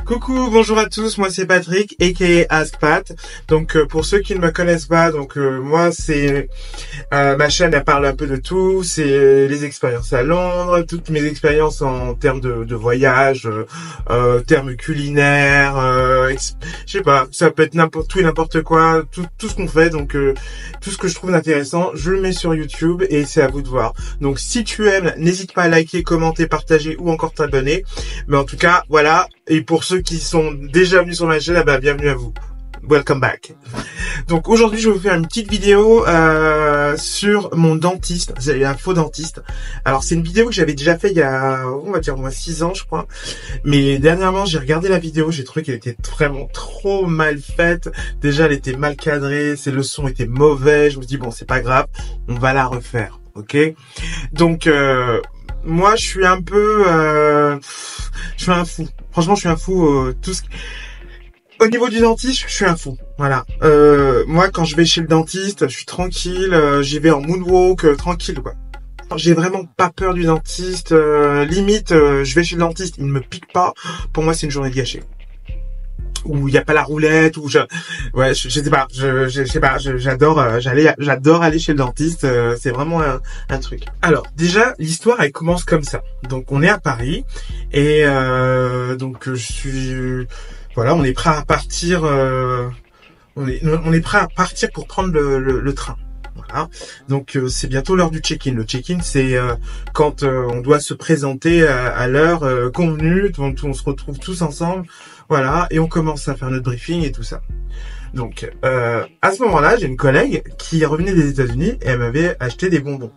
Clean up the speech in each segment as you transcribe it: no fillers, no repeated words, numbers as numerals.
Coucou, bonjour à tous, moi c'est Patrick, aka AskPat. Donc pour ceux qui ne me connaissent pas, moi c'est ma chaîne, elle parle un peu de tout, c'est les expériences à Londres, toutes mes expériences en termes de voyage, termes culinaires, je sais pas, ça peut être n'importe tout et n'importe quoi, tout ce qu'on fait, tout ce que je trouve intéressant, je le mets sur YouTube et c'est à vous de voir. Donc si tu aimes, n'hésite pas à liker, commenter, partager ou encore t'abonner. Mais en tout cas, voilà. Et pour ceux qui sont déjà venus sur ma chaîne, bienvenue à vous. Welcome back. Donc aujourd'hui, je vais vous faire une petite vidéo sur mon dentiste. C'est un faux dentiste. Alors c'est une vidéo que j'avais déjà fait il y a, on va dire, 6 ans, je crois. Mais dernièrement, j'ai regardé la vidéo, j'ai trouvé qu'elle était vraiment trop mal faite. Déjà, elle était mal cadrée, le son était mauvais. Je me dis bon, c'est pas grave, on va la refaire, ok? Donc moi, je suis un peu, je suis un fou. Franchement, je suis un fou. Au niveau du dentiste, je suis un fou. Voilà. Moi, quand je vais chez le dentiste, je suis tranquille. J'y vais en moonwalk, tranquille, quoi. J'ai vraiment pas peur du dentiste. Limite, je vais chez le dentiste, il ne me pique pas. Pour moi, c'est une journée gâchée. Où il n'y a pas la roulette, je sais pas, j'adore aller chez le dentiste, c'est vraiment un truc. Alors, déjà, l'histoire, elle commence comme ça. Donc, on est à Paris, et voilà, on est prêt à partir, on est prêt à partir pour prendre le train. Voilà. Donc c'est bientôt l'heure du check-in. Le check-in, c'est quand on doit se présenter à l'heure convenue, donc on se retrouve tous ensemble, voilà, et on commence à faire notre briefing et tout ça. Donc à ce moment-là, j'ai une collègue qui revenait des États-Unis et elle m'avait acheté des bonbons.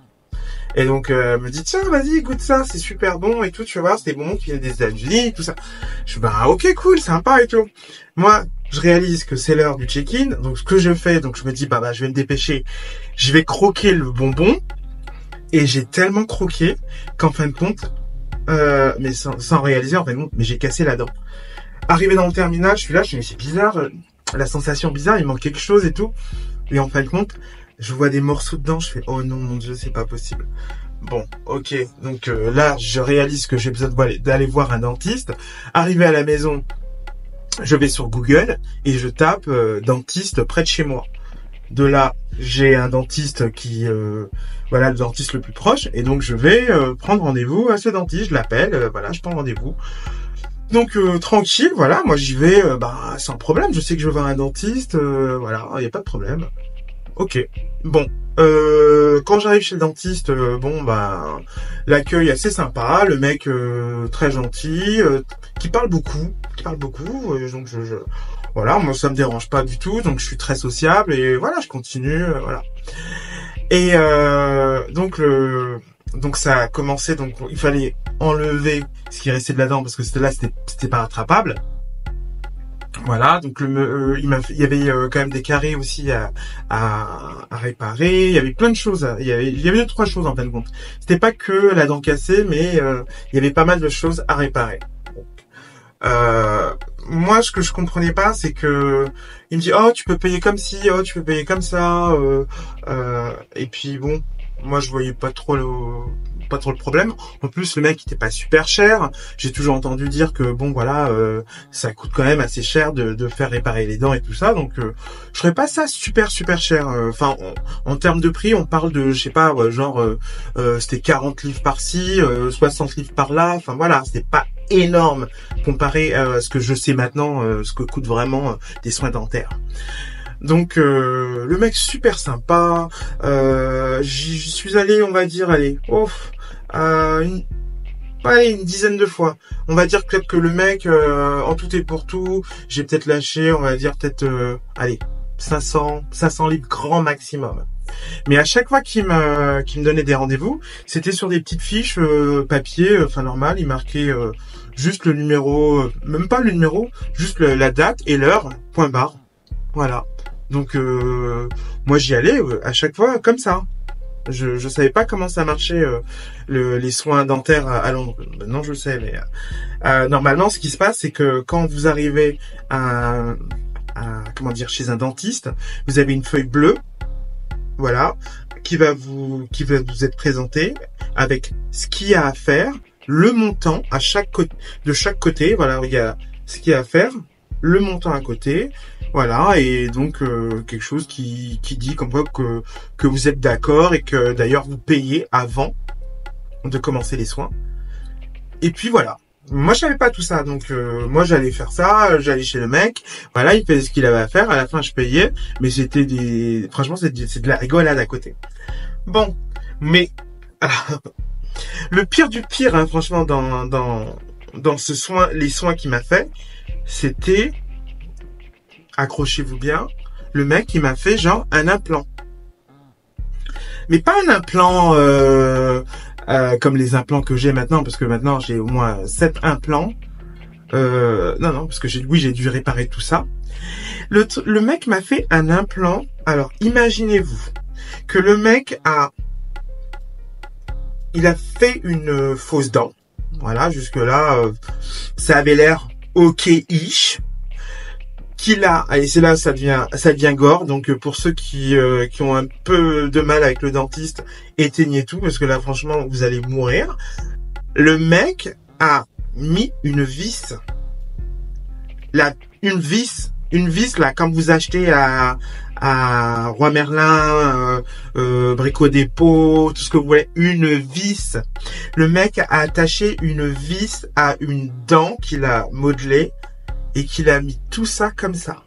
Et donc elle me dit tiens, vas-y, goûte ça, c'est super bon et tout, tu vas voir, c'est des bonbons qui viennent des États-Unis, tout ça. Je suis ok, cool, sympa et tout. Moi, je réalise que c'est l'heure du check-in, donc ce que je fais, donc je me dis je vais me dépêcher, je vais croquer le bonbon, et j'ai tellement croqué qu'en fin de compte, mais sans réaliser en fin de compte, mais j'ai cassé la dent. Arrivé dans le terminal, je suis là, je me dis c'est bizarre, la sensation bizarre, il manque quelque chose et tout, et en fin de compte, je vois des morceaux de dents, je fais oh non mon Dieu, c'est pas possible. Bon, ok, donc là, je réalise que j'ai besoin d'aller voir un dentiste. Arrivé à la maison, je vais sur Google et je tape dentiste près de chez moi. De là, j'ai un dentiste qui, voilà, le dentiste le plus proche, et donc je vais prendre rendez-vous à ce dentiste. Je l'appelle, voilà, je prends rendez-vous. Donc tranquille, voilà, moi j'y vais, sans problème. Je sais que je vais voir un dentiste, voilà, il y a pas de problème. Ok, bon. Quand j'arrive chez le dentiste, l'accueil est assez sympa, le mec très gentil, qui parle beaucoup, donc voilà, moi ça me dérange pas du tout, donc je suis très sociable et voilà, je continue, voilà. Et donc ça a commencé, donc il fallait enlever ce qui restait de la dent parce que c'était pas rattrapable. Voilà, donc il y avait quand même des carrés aussi à réparer. Il y avait plein de choses. Il y avait 2-3 choses en fin de compte. C'était pas que la dent cassée, mais il y avait pas mal de choses à réparer. Moi, ce que je comprenais pas, c'est que il me dit oh tu peux payer comme ci, oh tu peux payer comme ça. Et puis bon, moi je voyais pas trop le problème. En plus, le mec était pas super cher. J'ai toujours entendu dire que bon voilà, ça coûte quand même assez cher de faire réparer les dents et tout ça. Donc je ferais pas ça super cher. Enfin en termes de prix, on parle de je sais pas c'était 40 livres par-ci, 60 livres par-là. Enfin voilà, c'était pas énorme comparé à ce que je sais maintenant, ce que coûte vraiment des soins dentaires. Donc le mec super sympa, j'y suis allé, on va dire, une dizaine de fois. On va dire peut-être que le mec, en tout et pour tout, j'ai peut-être lâché, on va dire peut-être, 500 livres grand maximum. Mais à chaque fois qu'il me donnait des rendez-vous, c'était sur des petites fiches papier, normal, il marquait juste le numéro, même pas le numéro, juste la date et l'heure, point barre. Voilà. Donc moi j'y allais à chaque fois comme ça. Je savais pas comment ça marchait les soins dentaires à Londres. Maintenant je sais, mais normalement ce qui se passe c'est que quand vous arrivez chez un dentiste, vous avez une feuille bleue, voilà, qui va vous être présentée avec ce qu'il y a à faire, le montant de chaque côté. Voilà, il y a ce qu'il y a à faire, le montant à côté, voilà, et donc quelque chose qui dit comme quoi que vous êtes d'accord et que d'ailleurs vous payez avant de commencer les soins. Et puis voilà. Moi je savais pas tout ça, donc moi j'allais faire ça, j'allais chez le mec, voilà, il faisait ce qu'il avait à faire, à la fin je payais, mais franchement c'est de la rigolade à côté. Bon, mais le pire du pire, hein, franchement dans les soins qu'il m'a fait, c'était, accrochez-vous bien, le mec qui m'a fait genre un implant. Mais pas un implant comme les implants que j'ai maintenant, parce que maintenant j'ai au moins 7 implants. Non, parce que j'ai dû réparer tout ça. Le mec m'a fait un implant. Alors imaginez-vous que le mec il a fait une fausse dent. Voilà, jusque là ça avait l'air ok-ish. Et c'est là ça devient gore. Donc pour ceux qui ont un peu de mal avec le dentiste, éteignez tout parce que là franchement vous allez mourir. Le mec a mis une vis, une vis là comme vous achetez à Roi Merlin, Brico Dépôt, tout ce que vous voulez, une vis. Le mec a attaché une vis à une dent qu'il a modelée. Et qu'il a mis tout ça comme ça.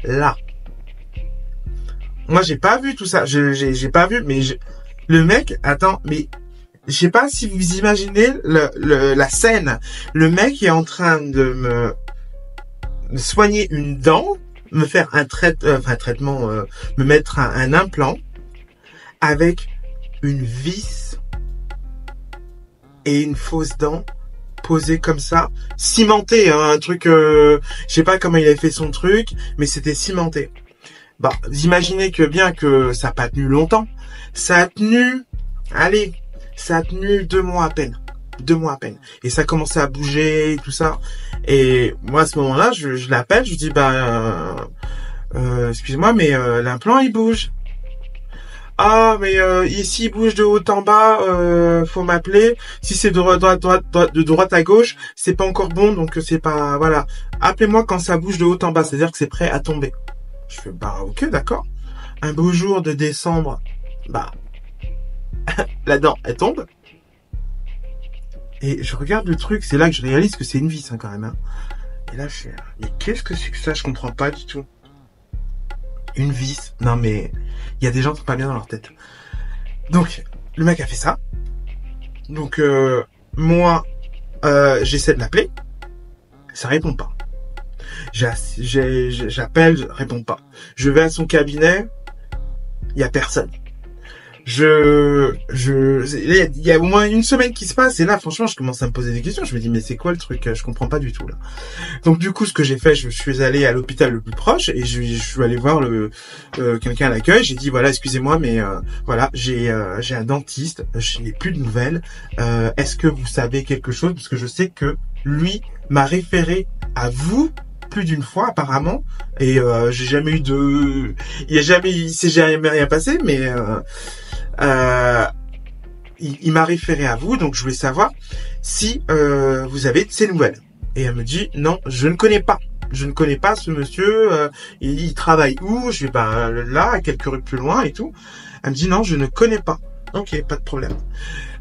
Là. Moi, j'ai pas vu tout ça. J'ai pas vu, mais le mec, attends, mais je sais pas si vous imaginez la scène. Le mec est en train de me soigner une dent, me faire un traitement, me mettre un implant avec une vis et une fausse dent. Posé comme ça, cimenté, hein, un truc, je sais pas comment il avait fait son truc, mais c'était cimenté. Bah, vous imaginez que ça a pas tenu longtemps. Ça a tenu 2 mois à peine. 2 mois à peine. Et ça commençait à bouger, et tout ça. Et moi, à ce moment-là, je l'appelle, je dis, excusez-moi, mais l'implant, il bouge. Ah, mais ici il bouge de haut en bas, faut m'appeler. Si c'est de droite à gauche, c'est pas encore bon, donc c'est pas, voilà. Appelez-moi quand ça bouge de haut en bas, c'est-à-dire que c'est prêt à tomber. Je fais, ok, d'accord. Un beau jour de décembre, la dent, elle tombe. Et je regarde le truc, c'est là que je réalise que c'est une vis, hein, quand même, hein. Et là, je fais, mais qu'est-ce que c'est que ça? Je comprends pas du tout. Une vis. Non, mais il y a des gens qui sont pas bien dans leur tête. Donc, le mec a fait ça. Donc, moi, j'essaie de l'appeler. Ça répond pas. J'appelle, répond pas. Je vais à son cabinet. Il y a personne. Il y a au moins une semaine qui se passe et là franchement je commence à me poser des questions. Je me dis mais c'est quoi le truc, je comprends pas du tout là. Donc du coup ce que j'ai fait, je suis allé à l'hôpital le plus proche et je suis allé voir quelqu'un à l'accueil. J'ai dit voilà excusez-moi mais voilà j'ai un dentiste, je n'ai plus de nouvelles. Est-ce que vous savez quelque chose parce que je sais que lui m'a référé à vous plus d'une fois apparemment et j'ai jamais eu il s'est jamais rien passé mais il m'a référé à vous, donc je voulais savoir si vous avez de ces nouvelles. Et elle me dit non, je ne connais pas ce monsieur. Il travaille où? Je vais là, à quelques rues plus loin et tout. Elle me dit non, je ne connais pas. Ok, pas de problème.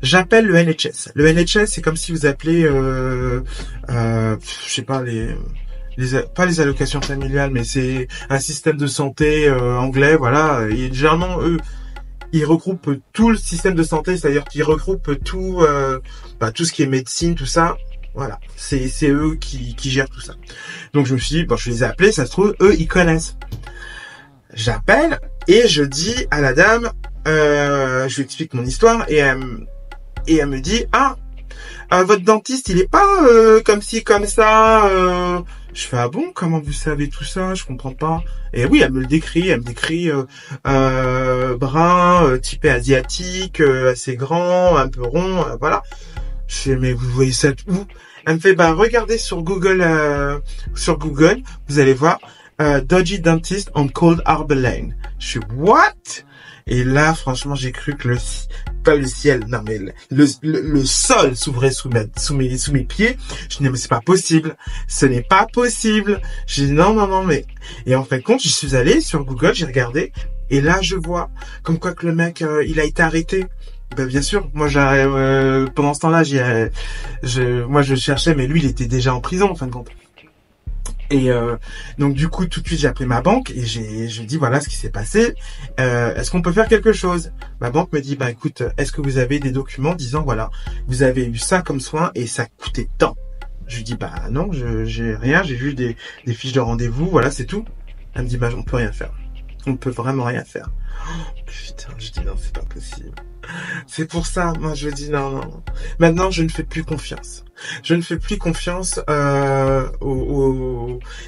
J'appelle le NHS. Le NHS, c'est comme si vous appelez, je sais pas pas les allocations familiales, mais c'est un système de santé anglais, voilà. Et généralement eux. Ils regroupent tout le système de santé, c'est-à-dire qu'ils regroupent tout ce qui est médecine, tout ça. Voilà, c'est eux qui gèrent tout ça. Donc je me suis dit, je les ai appelés, ça se trouve, eux, ils connaissent. J'appelle et je dis à la dame, je lui explique mon histoire et elle me dit, votre dentiste, il est pas comme ci, comme ça. Je fais ah bon, comment vous savez tout ça? Je comprends pas. Et oui, elle me décrit brun, typé asiatique, assez grand, un peu rond, voilà. Je fais mais vous voyez ça où? Elle me fait regardez sur Google, vous allez voir Dodgy Dentist on Cold Harbor Lane. Je fais what? Et là, franchement, j'ai cru que pas le ciel, non mais le sol s'ouvrait sous mes pieds. Je dis mais c'est pas possible, ce n'est pas possible. J'ai dit non mais, et en fin de compte, j'y suis allé sur Google, j'ai regardé, et là je vois comme quoi que le mec il a été arrêté. Ben bien sûr, moi pendant ce temps-là, moi je cherchais, mais lui il était déjà en prison en fin de compte. Et donc du coup tout de suite j'ai appelé ma banque et je dis voilà ce qui s'est passé. Est-ce qu'on peut faire quelque chose? Ma banque me dit bah écoute, est-ce que vous avez des documents disant voilà vous avez eu ça comme soin et ça coûtait tant? Je lui dis bah non, j'ai rien, j'ai juste des fiches de rendez-vous, voilà c'est tout. Elle me dit bah on peut rien faire, on peut vraiment rien faire. Oh, putain, je dis non c'est pas possible. C'est pour ça, moi je dis non. Maintenant je ne fais plus confiance. Je ne fais plus confiance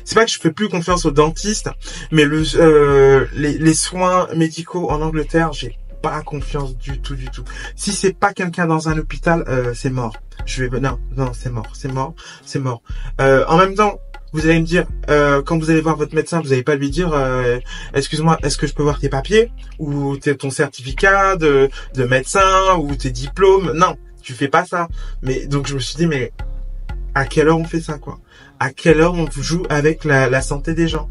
c'est pas que je fais plus confiance aux dentistes, mais les soins médicaux en Angleterre, j'ai pas confiance du tout. Si c'est pas quelqu'un dans un hôpital, c'est mort. Non, c'est mort. En même temps, vous allez me dire, quand vous allez voir votre médecin, vous n'allez pas lui dire, excuse-moi, est-ce que je peux voir tes papiers ou ton certificat de médecin ou tes diplômes? Non, tu fais pas ça. Mais donc je me suis dit, mais à quelle heure on fait ça quoi? À quelle heure on joue avec la santé des gens?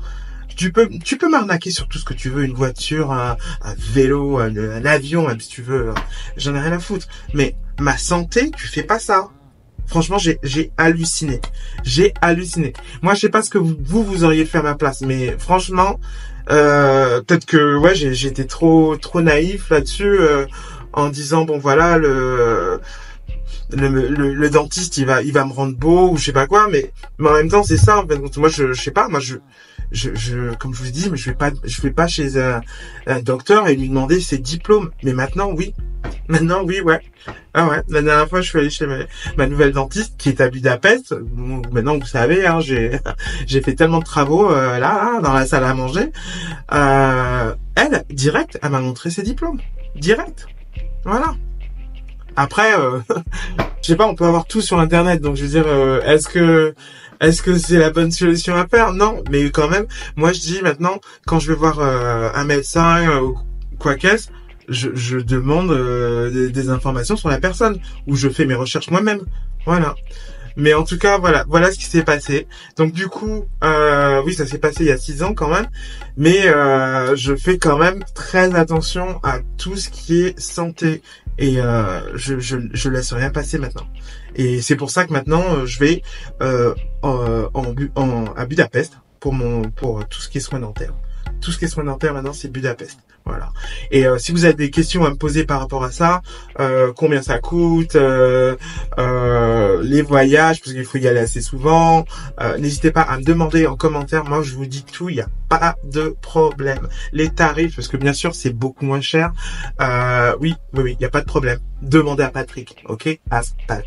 Tu peux m'arnaquer sur tout ce que tu veux, une voiture, un vélo, un avion, même si tu veux. J'en ai rien à foutre. Mais ma santé, tu fais pas ça. Franchement, j'ai halluciné. Moi, je sais pas ce que vous auriez fait à ma place, mais franchement, peut-être que ouais, j'étais trop naïf là-dessus en disant bon voilà le dentiste il va me rendre beau ou je sais pas quoi, mais en même temps c'est ça. En fait, moi je sais pas, moi je comme je vous dis, mais je vais pas chez un docteur et lui demander ses diplômes. Mais maintenant oui, ouais. Ah ouais, la dernière fois je suis allé chez ma nouvelle dentiste qui est à Budapest. Maintenant vous savez, hein, j'ai fait tellement de travaux là dans la salle à manger. Elle direct, elle m'a montré ses diplômes direct. Voilà. Après, je sais pas, on peut avoir tout sur Internet, donc je veux dire, est-ce que c'est la bonne solution à faire? Non, mais quand même, moi je dis maintenant, quand je vais voir un médecin ou quoi qu'est-ce, je demande des informations sur la personne, ou je fais mes recherches moi-même. Voilà. Mais en tout cas, voilà ce qui s'est passé. Donc du coup, oui, ça s'est passé il y a 6 ans quand même, mais je fais quand même très attention à tout ce qui est santé et je laisse rien passer maintenant. Et c'est pour ça que maintenant je vais à Budapest pour tout ce qui est soins dentaires. Tout ce qui est soins dentaires maintenant c'est Budapest. Voilà. Et si vous avez des questions à me poser par rapport à ça, combien ça coûte, les voyages, parce qu'il faut y aller assez souvent, n'hésitez pas à me demander en commentaire. Moi, je vous dis tout, il n'y a pas de problème. Les tarifs, parce que bien sûr, c'est beaucoup moins cher. Oui, il n'y a pas de problème. Demandez à Patrick, ok? Ask Pat.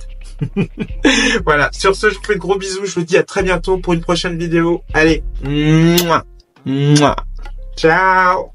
Voilà. Sur ce, je vous fais de gros bisous. Je vous dis à très bientôt pour une prochaine vidéo. Allez. Mouah. Ciao.